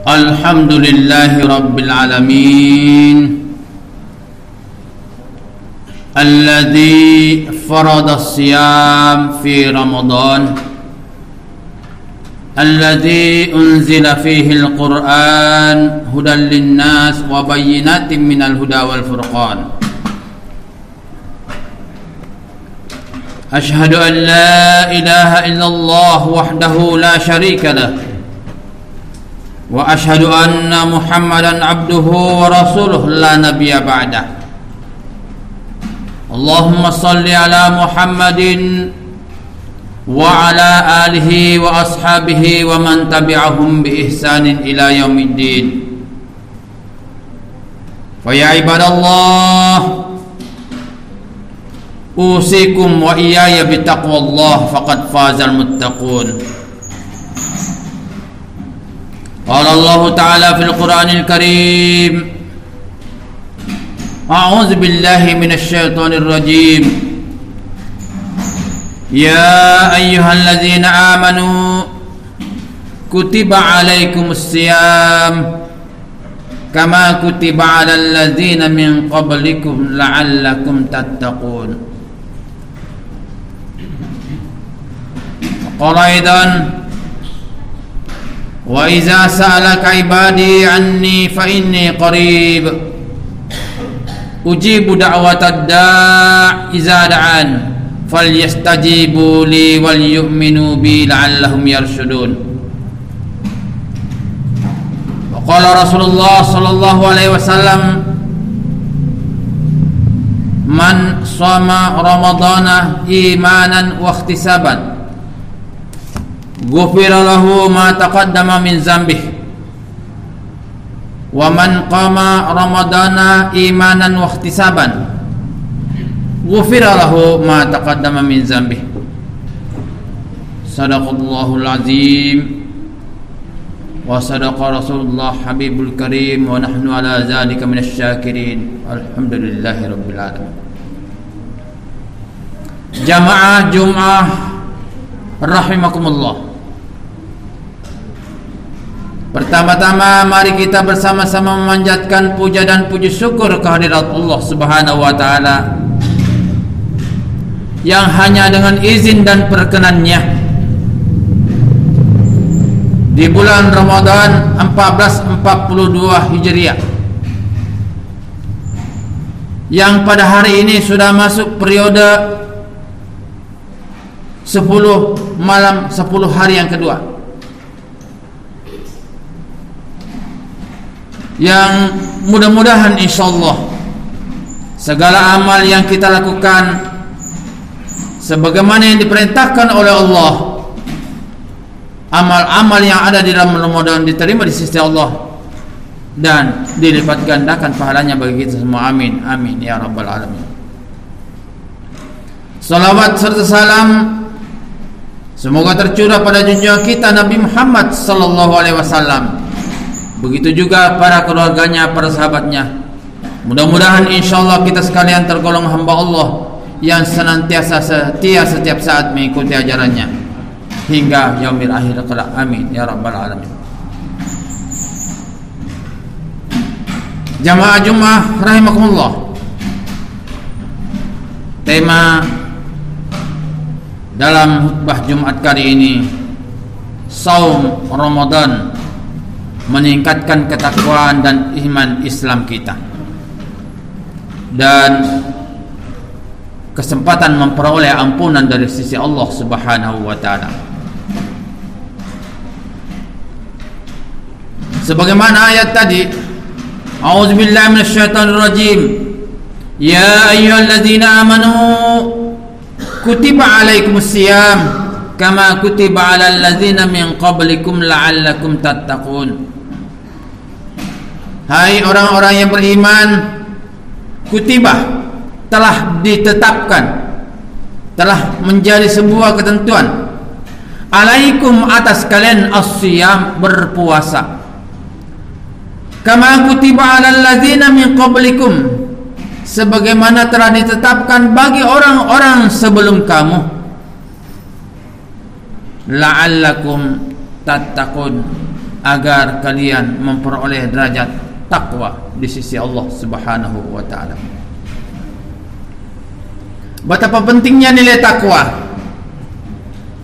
Alhamdulillahi Rabbil Alamin Alladhi farada as-siyam fi Ramadan Alladhi unzila fihi al-Quran hudan lin-nas wa bayyinatin minal huda wal furqan. Ashhadu an la ilaha illallah wahdahu la sharika lah wa ashhadu anna Muhammadan abduhu wa rasuluh la nabiyya ba'dah. Allahumma salli ala Muhammadin wa ala alihi wa ashabihi wa man tabi'ahum bi ihsanin ila yaumiddin. Fa ya ibadallah, usikum wa iyaya bi taqwallah faqad fazal muttaqun. Qala Allah Ta'ala fil Qur'anil Karim, A'udzu billahi minasy syaithanir rajim. Ya ayyuhalladzina amanu kutiba 'alaikumus shiyam kama kutiba 'alal ladzina min qablikum la'allakum tattaqun. Qala aidan wa iza sa'alaka ibadi anni fa inni qarib ujibu da'watad da' iza da'an falyastajibu li wal yu'minu bi la'allahum yarshudun. Wa qala Rasulullah sallallahu alaihi wasallam, man shoma ramadana imanan wa ihtisaban ghufira lahu ma taqaddama min dzambihi wa man qama ramadana imanan wa ihtisaban ghufira lahu ma taqaddama min dzambihi. Sadaqallahul azim wa sadaqa Rasulullah habibul karim wa nahnu ala dzalika minasy syakirin. Alhamdulillahi rabbil alamin. Jamaah Jumat rahimakumullah. Pertama-tama mari kita bersama-sama memanjatkan puja dan puji syukur kehadirat Allah Subhanahu wa taala yang hanya dengan izin dan perkenannya di bulan Ramadan 1442 Hijriah yang pada hari ini sudah masuk periode 10 malam 10 hari yang kedua, yang mudah-mudahan insyaallah segala amal yang kita lakukan sebagaimana yang diperintahkan oleh Allah, amal-amal yang ada di dalam Ramadan diterima di sisi Allah dan dilipat gandakan pahalanya bagi kita semua. Amin amin ya rabbal alamin. Salawat serta salam semoga tercurah pada junjungan kita Nabi Muhammad sallallahu alaihi wasallam, begitu juga para keluarganya, para sahabatnya. Mudah-mudahan insyaallah kita sekalian tergolong hamba Allah yang senantiasa setia setiap saat mengikuti ajarannya hingga yaumil akhir kelak. Amin ya rabbal alamin. Jamaah Jumat rahimakumullah. Tema dalam khutbah Jumat kali ini, Saum Ramadan meningkatkan ketakwaan dan iman Islam kita dan kesempatan memperoleh ampunan dari sisi Allah Subhanahu wa taala. Sebagaimana ayat tadi, A'udzubillahi minasyaitonir rajim. Ya ayyuhalladzina amanu kutiba 'alaikumus shiyam kama kutiba 'alal ladzina min qablikum la'allakum tattaqun. Hai orang-orang yang beriman, kutibah telah ditetapkan, telah menjadi sebuah ketentuan, alaikum atas kalian as-siyam berpuasa, kama kutiba 'alal ladzina min qablikum sebagaimana telah ditetapkan bagi orang-orang sebelum kamu, la'allakum tattaqun agar kalian memperoleh derajat takwa di sisi Allah Subhanahu wa taala. Betapa pentingnya nilai takwa.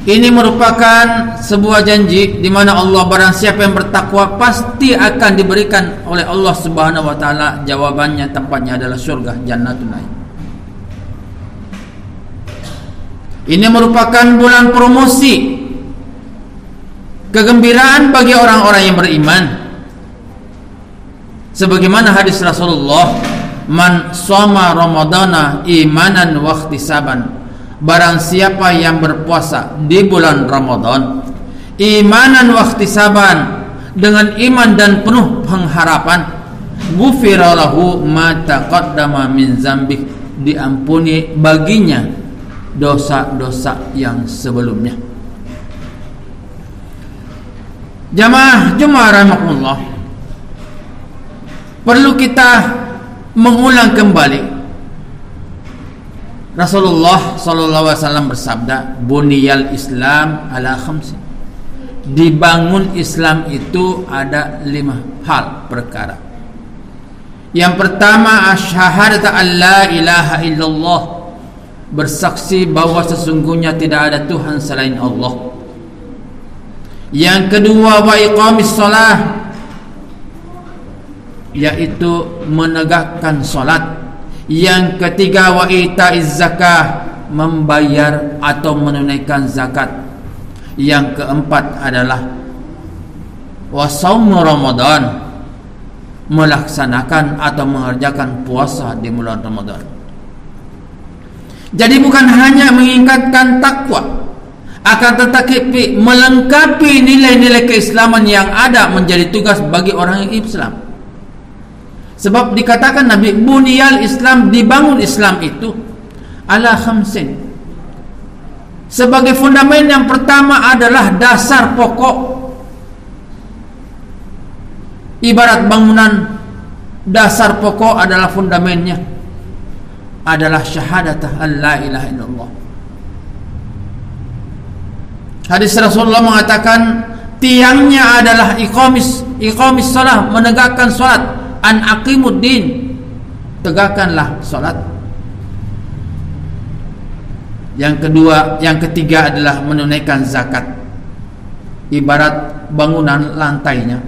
Ini merupakan sebuah janji di mana Allah, barang siapa yang bertakwa pasti akan diberikan oleh Allah Subhanahu wa taala, jawabannya tempatnya adalah surga, jannatul naim. Ini merupakan bulan promosi, kegembiraan bagi orang-orang yang beriman. Sebagaimana hadis Rasulullah, man shoma ramadana imanan wa ihtisaban, barang siapa yang berpuasa di bulan Ramadan imanan wa ihtisaban, dengan iman dan penuh pengharapan, ghufira lahu ma taqaddama min dzambih, diampuni baginya dosa-dosa yang sebelumnya. Jamaah Jumat rahimakumullah, perlu kita mengulang kembali. Rasulullah sallallahu alaihi wasallam bersabda, buniyal Islam ala khamsin, dibangun Islam itu ada 5 hal perkara. Yang pertama, asyhadat alla ilaha illallah, bersaksi bahwa sesungguhnya tidak ada Tuhan selain Allah. Yang kedua, wa iqamis shalah, yaitu menegakkan salat. Yang ketiga, wa itaiz zakah, membayar atau menunaikan zakat. Yang keempat adalah wa shaum Ramadan, melaksanakan atau mengerjakan puasa di bulan Ramadan. Jadi bukan hanya mengingatkan takwa, akan tetapi melengkapi nilai-nilai keislaman yang ada menjadi tugas bagi orang yang Islam. Sebab dikatakan Nabi, buniyal Islam, dibangun Islam itu ala khamsin, sebagai fundament. Yang pertama adalah dasar pokok. Ibarat bangunan, dasar pokok adalah fundamennya adalah syahadat alla ilaha illallah. Hadis Rasulullah mengatakan tiangnya adalah iqamis shalah, menegakkan salat. An aqimuddin, tegakkanlah salat. Yang ketiga adalah menunaikan zakat, ibarat bangunan lantainya.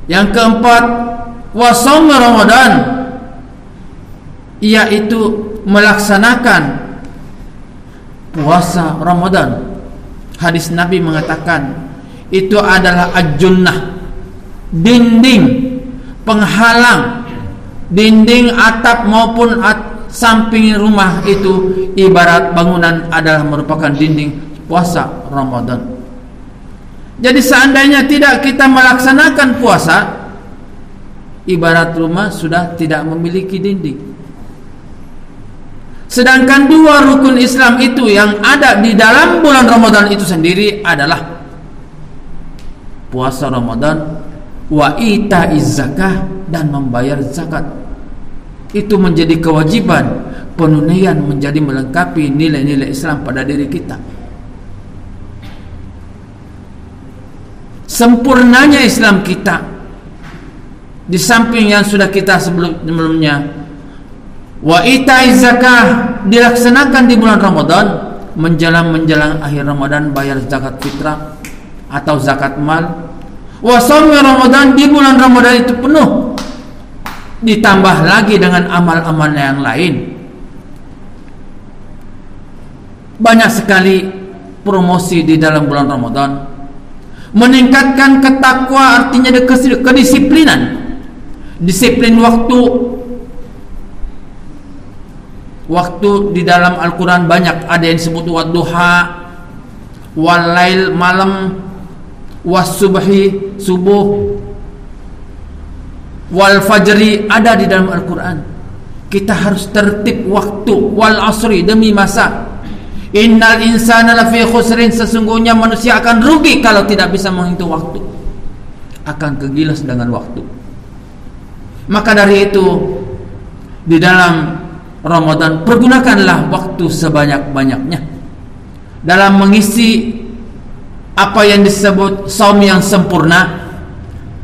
Yang keempat, wa shaum Ramadan, yaitu melaksanakan puasa Ramadan. Hadis Nabi mengatakan itu adalah aj-junnah, dinding penghalang, dinding atap maupun samping rumah itu ibarat bangunan adalah merupakan dinding puasa Ramadan. Jadi seandainya tidak kita melaksanakan puasa, ibarat rumah sudah tidak memiliki dinding. Sedangkan 2 rukun Islam itu yang ada di dalam bulan Ramadan itu sendiri adalah puasa Ramadan, wa itaiz zakah, dan membayar zakat. Itu menjadi kewajiban penunaian, menjadi melengkapi nilai-nilai Islam pada diri kita. Sempurnanya Islam kita, di samping yang sudah kita sebelumnya, wa itaiz zakah, dilaksanakan di bulan Ramadan, menjelang akhir Ramadan bayar zakat fitrah atau zakat mal. Wa shaum Ramadan, di bulan Ramadan itu penuh, ditambah lagi dengan amal-amal yang lain. Banyak sekali promosi di dalam bulan Ramadan. Meningkatkan ketakwa, artinya kedisiplinan, disiplin waktu. Waktu di dalam Al-Quran banyak, ada yang disebut wadduha, walail, malam, wasubhi, subuh, wal fajri, ada di dalam Al-Quran. Kita harus tertib waktu. Wal asri, demi masa. Innal insana lafi khusrin, sesungguhnya manusia akan rugi kalau tidak bisa menghitung waktu, akan kegilas dengan waktu. Maka dari itu, di dalam Ramadan pergunakanlah waktu sebanyak-banyaknya dalam mengisi apa yang disebut saum yang sempurna,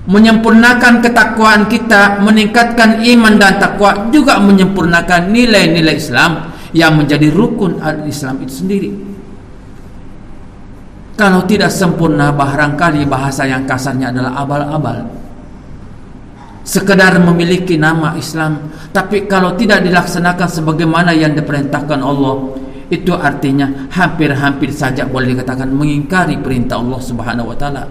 menyempurnakan ketakwaan kita, meningkatkan iman dan takwa, juga menyempurnakan nilai-nilai Islam yang menjadi rukun al-Islam itu sendiri. Kalau tidak sempurna, barangkali bahasa yang kasarnya adalah abal-abal, sekedar memiliki nama Islam, tapi kalau tidak dilaksanakan sebagaimana yang diperintahkan Allah, itu artinya hampir-hampir saja boleh dikatakan mengingkari perintah Allah Subhanahu wa taala.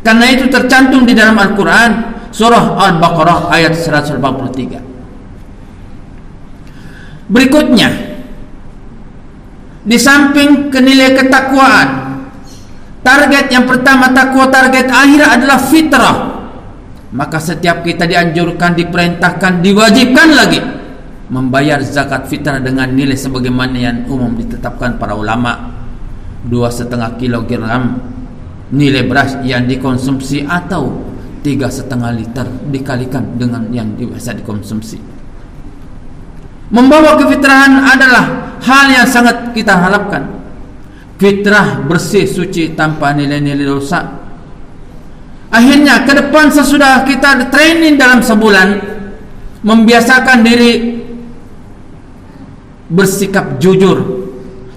Karena itu tercantum di dalam Al-Qur'an surah Al-Baqarah ayat 183. Berikutnya, di samping nilai ketakwaan, target yang pertama takwa, target akhir adalah fitrah. Maka setiap kita dianjurkan, diperintahkan, diwajibkan lagi membayar zakat fitrah dengan nilai sebagaimana yang umum ditetapkan para ulama, 2,5 kilogram nilai beras yang dikonsumsi, atau 3,5 liter dikalikan dengan yang biasa dikonsumsi. Membawa kefitrahan adalah hal yang sangat kita harapkan. Fitrah bersih, suci, tanpa nilai-nilai dosa. Akhirnya ke depan sesudah kita training dalam sebulan, membiasakan diri bersikap jujur.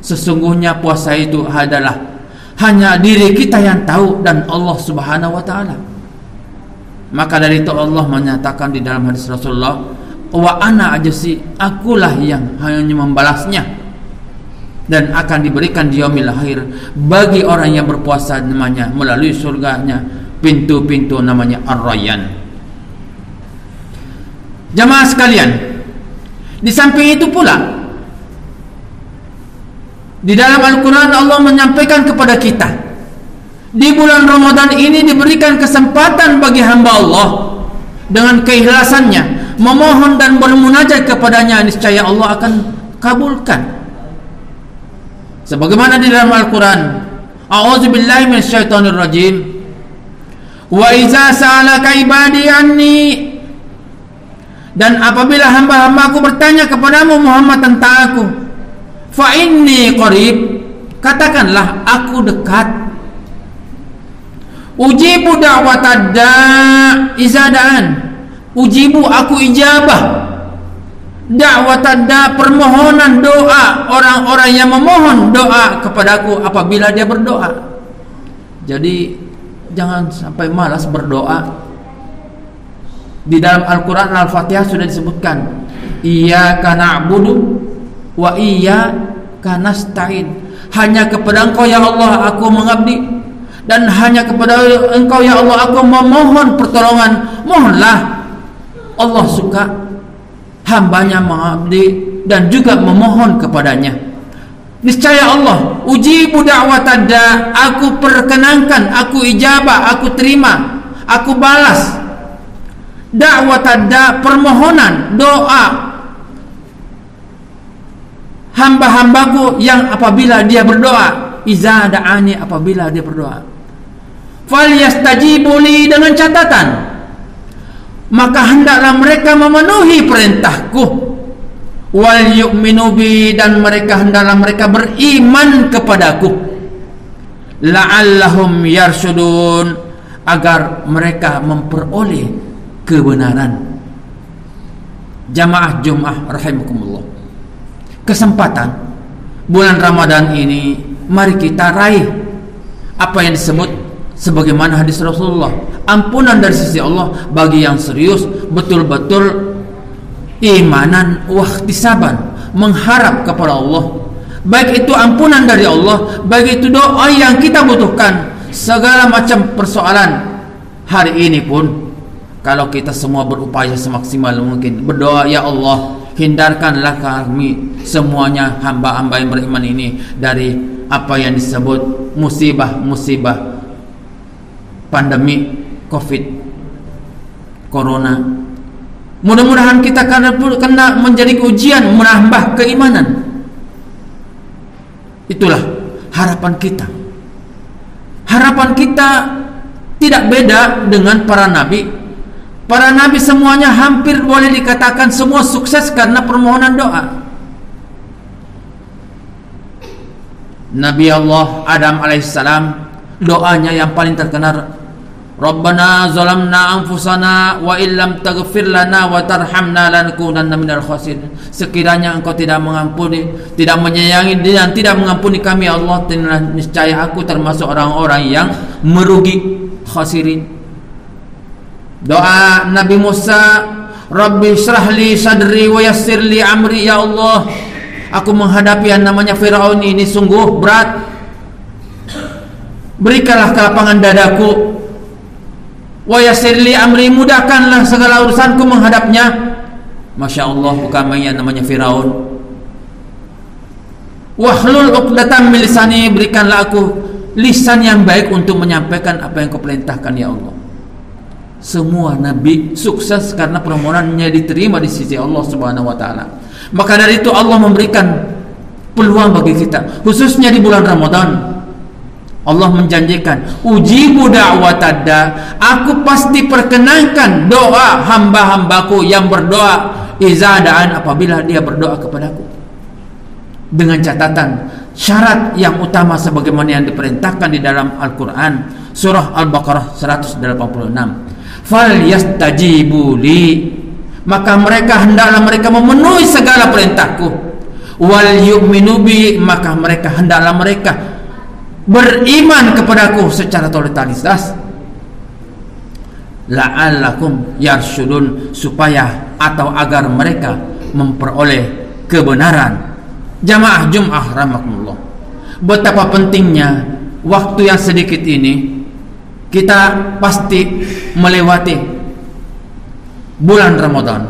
Sesungguhnya puasa itu adalah hanya diri kita yang tahu dan Allah Subhanahu wa taala. Maka dari itu Allah menyatakan di dalam hadis Rasulullah, wa ana ajzi, akulah yang hanya membalasnya, dan akan diberikan di yaumil akhir bagi orang yang berpuasa namanya melalui surganya pintu-pintu namanya Ar-Rayyan. Jamaah sekalian, di samping itu pula di dalam Al-Quran Allah menyampaikan kepada kita, di bulan Ramadan ini diberikan kesempatan bagi hamba Allah dengan keikhlasannya memohon dan bermunajat kepadanya, niscaya Allah akan kabulkan. Sebagaimana di dalam Al-Quran, a'udzubillahi minasyaitonir rajim, wa iza sa'alaka ibadi anni, dan apabila hamba-hambaku bertanya kepadamu Muhammad tentang aku, fa inni qarib, katakanlah aku dekat. Ujibu da'watad da' iza da'an, ujibu aku ijabah da'watad da', permohonan doa orang-orang yang memohon doa kepadaku apabila dia berdoa. Jadi jangan sampai malas berdoa. Di dalam Al-Quran Al-Fatihah sudah disebutkan, iyyaka na'budu wa iyyaka nasta'in, hanya kepada Engkau ya Allah aku mengabdi, dan hanya kepada Engkau ya Allah aku memohon pertolongan. Mohonlah. Allah suka hambanya mengabdi dan juga memohon kepadanya. Niscaya Allah ujibu da'watad da', aku perkenankan, aku ijabah, aku terima, aku balas da'watad da', permohonan doa hamba-hambaku yang apabila dia berdoa, iza da'ani, apabila dia berdoa. Falyastajibu li, dengan catatan maka hendaklah mereka memenuhi perintahku, wal yu'minu bi, dan mereka hendaklah mereka beriman kepadaku, la'allahum yarsyudun, agar mereka memperoleh kebenaran. Jamaah Jumat rahimakumullah, kesempatan bulan Ramadan ini mari kita raih apa yang disebut sebagaimana hadis Rasulullah, ampunan dari sisi Allah bagi yang serius betul-betul imanan wahtisaban, mengharap kepada Allah, baik itu ampunan dari Allah, baik itu doa yang kita butuhkan. Segala macam persoalan hari ini pun kalau kita semua berupaya semaksimal mungkin berdoa, ya Allah hindarkanlah kami semuanya hamba-hamba yang beriman ini dari apa yang disebut musibah-musibah pandemi COVID Corona. Mudah-mudahan kita kena menjadi ujian, menambah keimanan. Itulah harapan kita. Harapan kita tidak beda dengan para nabi. Para nabi semuanya hampir boleh dikatakan semua sukses karena permohonan doa. Nabi Allah Adam alaihissalam Doanya yang paling terkenal, Rabbana zalamna anfusana wa illam taghfir lana wa tarhamna lanakunanna minal khasirin. Sekiranya engkau tidak mengampuni, tidak menyayangi dan tidak mengampuni kami, Allah, niscaya aku termasuk orang-orang yang merugi, khasirin. Doa Nabi Musa, Rabbi syrahli sadri wa yassirli amri. Ya Allah, aku menghadapi yang namanya Firaun ini sungguh berat. Berikanlah kelapangan dadaku. Wa yassirli amri, mudahkanlah segala urusanku menghadapnya. Masya Allah, bukan main yang namanya Firaun. Wahlul uqdatam min lisani, berikanlah aku lisan yang baik untuk menyampaikan apa yang kau perintahkan, ya Allah. Semua nabi sukses karena permohonannya diterima di sisi Allah Subhanahu wa taala. Maka dari itu Allah memberikan peluang bagi kita, khususnya di bulan Ramadan. Allah menjanjikan, ujibu da'watadda, aku pasti perkenankan doa hamba-hambaku yang berdoa iza da'an, apabila dia berdoa kepadaku. Dengan catatan syarat yang utama sebagaimana yang diperintahkan di dalam Al-Quran, surah Al-Baqarah 186. Fal yastajibu li, maka mereka hendaklah mereka memenuhi segala perintahku. Wal yu'minu bi, maka mereka hendaklah mereka beriman kepadaku secara totalitas. La'allakum yarsyudun, supaya atau agar mereka memperoleh kebenaran. Jamaah Jum'ah rahimakumullah, betapa pentingnya waktu yang sedikit ini. Kita pasti melewati bulan Ramadan.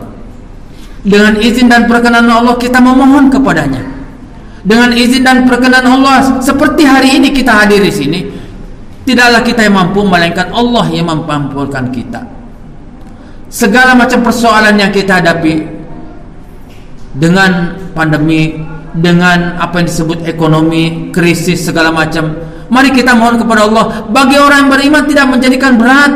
Dengan izin dan perkenan Allah kita memohon kepadanya. Dengan izin dan perkenan Allah, seperti hari ini kita hadir di sini, tidaklah kita yang mampu, melainkan Allah yang memampukan kita. Segala macam persoalan yang kita hadapi, dengan pandemi, dengan apa yang disebut ekonomi, krisis, segala macam, mari kita mohon kepada Allah. Bagi orang yang beriman tidak menjadikan berat,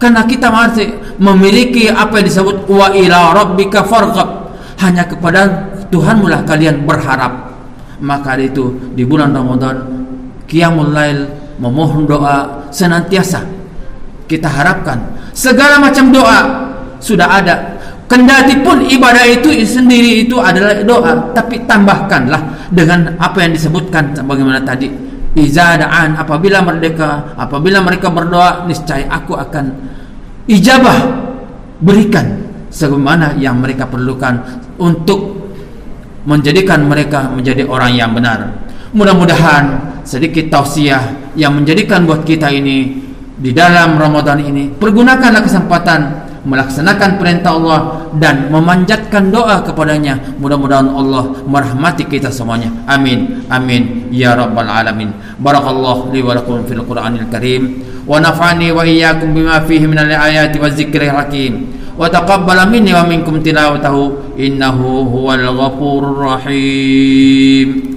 karena kita masih memiliki apa yang disebut wa ila rabbika farghab, hanya kepada Tuhanmu lah kalian berharap. Maka itu di bulan Ramadan, qiyamul lail, memohon doa senantiasa kita harapkan. Segala macam doa sudah ada, kendati pun ibadah itu sendiri itu adalah doa, tapi tambahkanlah dengan apa yang disebutkan sebagaimana tadi, iza da'an, apabila mereka berdoa, niscaya aku akan ijabah, berikan sebagaimana yang mereka perlukan untuk menjadikan mereka menjadi orang yang benar. Mudah-mudahan sedikit tausiah yang menjadikan buat kita ini di dalam Ramadan ini, pergunakanlah kesempatan melaksanakan perintah Allah dan memanjatkan doa kepadanya. Mudah-mudahan Allah merahmati kita semuanya. Amin, amin ya rabbal alamin. Barakallahu li wa lakum fil Qur'anil Karim, wa nafa'ani wa iyyakum bima fihi minal ayati waz zikril hakim, wa taqabbala minni wa minkum tilawatahu, innahu huwal ghafurur rahim.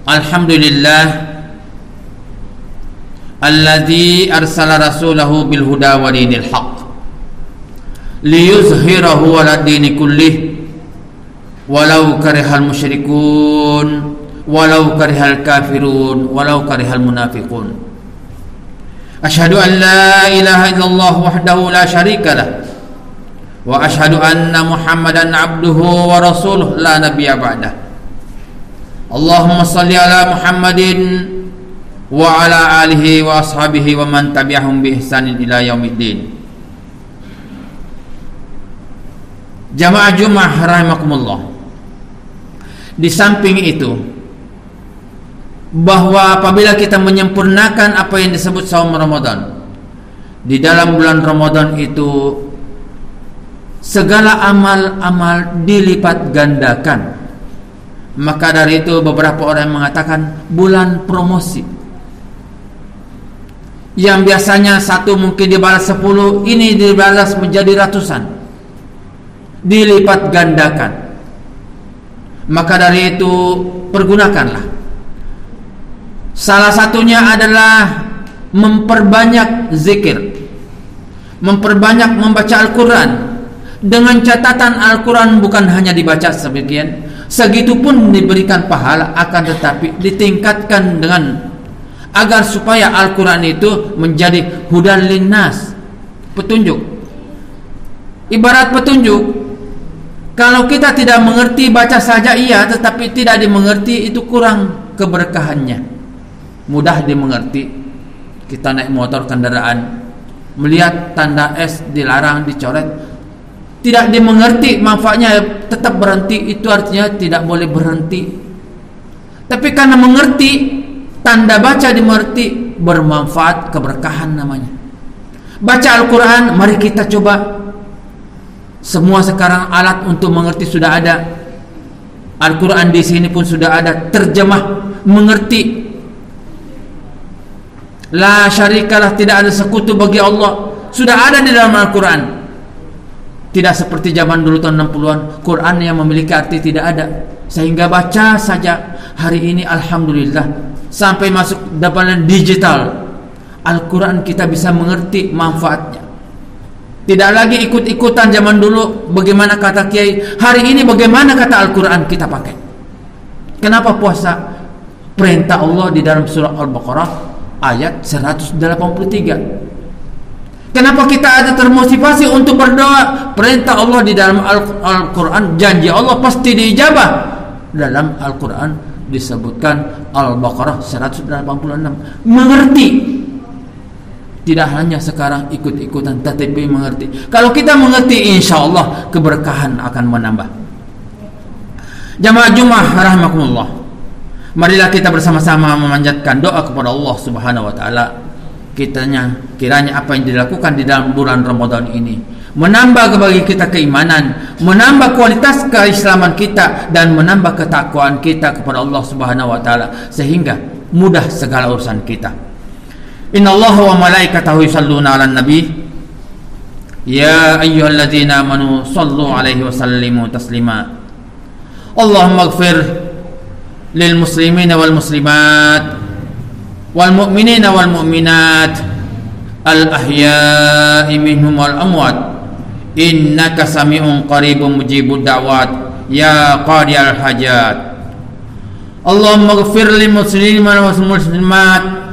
Alhamdulillah alladzi arsala rasulahu bil huda wa dinil haqq liyuzhirahu ala dini kullih walau karihal musyrikun walau karihal kafirun walau karihal munafiqun. Asyhadu an la ilaha illallah wahdahu la syarika lah wa asyhadu anna Muhammadan abduhu wa rasuluh la nabiyya ba'dah. Allahumma salli ala Muhammadin wa ala alihi wa ashabihi wa man tabi'ahum bi ihsanin ila yaumiddin. Jamaah Jumat rahimakumullah, di samping itu, bahwa apabila kita menyempurnakan apa yang disebut saum Ramadan, di dalam bulan Ramadan itu segala amal-amal dilipat gandakan. Maka dari itu beberapa orang mengatakan bulan promosi, yang biasanya satu mungkin dibalas 10, ini dibalas menjadi ratusan, dilipat gandakan. Maka dari itu pergunakanlah. Salah satunya adalah memperbanyak zikir, memperbanyak membaca Al-Quran, dengan catatan Al-Quran bukan hanya dibaca sebagian, segitu pun diberikan pahala, akan tetapi ditingkatkan dengan agar supaya Al-Quran itu menjadi hudan linnas, petunjuk. Ibarat petunjuk, kalau kita tidak mengerti, baca saja iya, tetapi tidak dimengerti, itu kurang keberkahannya. Mudah dimengerti, kita naik motor kendaraan, melihat tanda S dilarang, dicoret, tidak dimengerti manfaatnya, tetap berhenti, itu artinya tidak boleh berhenti. Tapi karena mengerti, tanda baca dimengerti, bermanfaat, keberkahan namanya. Baca Al-Quran, mari kita coba. Semua sekarang alat untuk mengerti sudah ada. Al-Quran di sini pun sudah ada, terjemah, mengerti. La syarikalah, tidak ada sekutu bagi Allah, sudah ada di dalam Al-Quran. Tidak seperti zaman dulu tahun 60-an, Quran yang memiliki arti tidak ada. Sehingga baca saja. Hari ini alhamdulillah, sampai masuk dalam digital, Al-Quran kita bisa mengerti manfaatnya. Tidak lagi ikut-ikutan zaman dulu, bagaimana kata kiai, hari ini bagaimana kata Al-Quran kita pakai. Kenapa puasa? Perintah Allah di dalam surah Al-Baqarah ayat 183. Kenapa kita ada termotivasi untuk berdoa? Perintah Allah di dalam Al-Quran, janji Allah pasti diijabah. Dalam Al-Quran disebutkan Al-Baqarah 186. Mengerti. Tidak hanya sekarang ikut-ikutan, tetapi mengerti. Kalau kita mengerti, insya Allah keberkahan akan menambah. Jamaah Jumat rahimakumullah, marilah kita bersama-sama memanjatkan doa kepada Allah Subhanahu wa taala. Kiranya apa yang dilakukan di dalam bulan Ramadan ini menambah bagi kita keimanan, menambah kualitas keislaman kita, dan menambah ketakwaan kita kepada Allah Subhanahu wa taala, sehingga mudah segala urusan kita. Innallaha wa malaikatahu yusalluna 'alan nabi ya ayyuhalladzina amanu sallu 'alaihi wa sallimu taslima. Allahumma ighfir lil muslimina wal muslimat wal mu'minina wal mu'minat al ahya'i minhum wal amwat innaka sami'un qaribun mujibud da'wat ya qadiyal hajat. Allahumma ighfir lil muslimina wal muslimat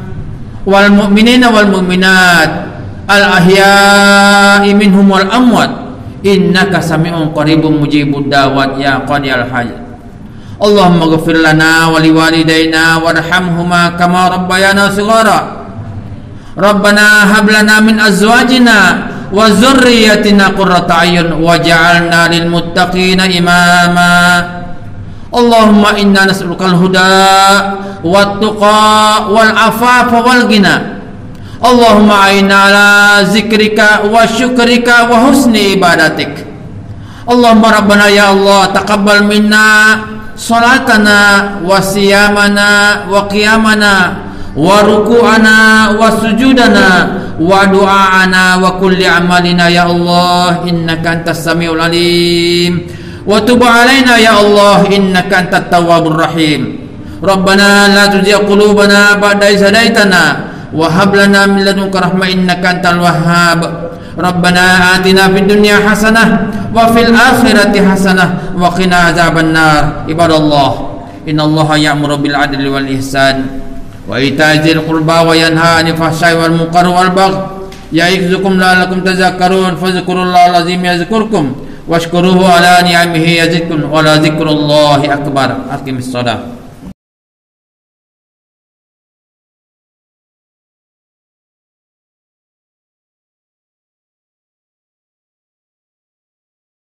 wal mu'minina wal mu'minat al ahya'i minhum wal amwat innaka sami'un qaribun mujibud da'wat ya qadiyal hajat. Allahumma ighfir lana wa liwalidayna warhamhuma kama rabbayana shighara. Rabbana hab lana min azwajina wa dzurriyyatina qurrata a'yun waj'alna lil muttaqina imama. Allahumma inna nas'alukal huda wat tuqa wal afafa wal ghina. Allahumma a'inna ala zikrika wa syukrika wa husni ibadatik. Allahumma rabbana ya Allah taqabbal minna salatana wa siyamana wa qiyamana wa ruku'ana wa sujudana wa du'aana wa kulli amalina ya Allah innaka antas samiul alim. Wa tub alaina ya Allah innaka antat tawwabur rahim. Rabbana la tuzigh qulubana ba'da idh hadaitana wa hab lana min ladunka rahmah innaka antal wahhab. Rabbana atina fid dunya hasanah wa fil akhirati hasanah wa qina adzaban nar. Ibadallah, innallaha ya'muru bil adli wal ihsan wa ita'i dzil qurba wa yanha 'anil fahsya'i wal munkari wal baghi ya'izukum la'allakum tadhakkarun. Fadhkurullahal azim yazkurkum washkuruhu ala ni'amihi yazidkum wa la dzikrullahi akbar. Aqimis shalah.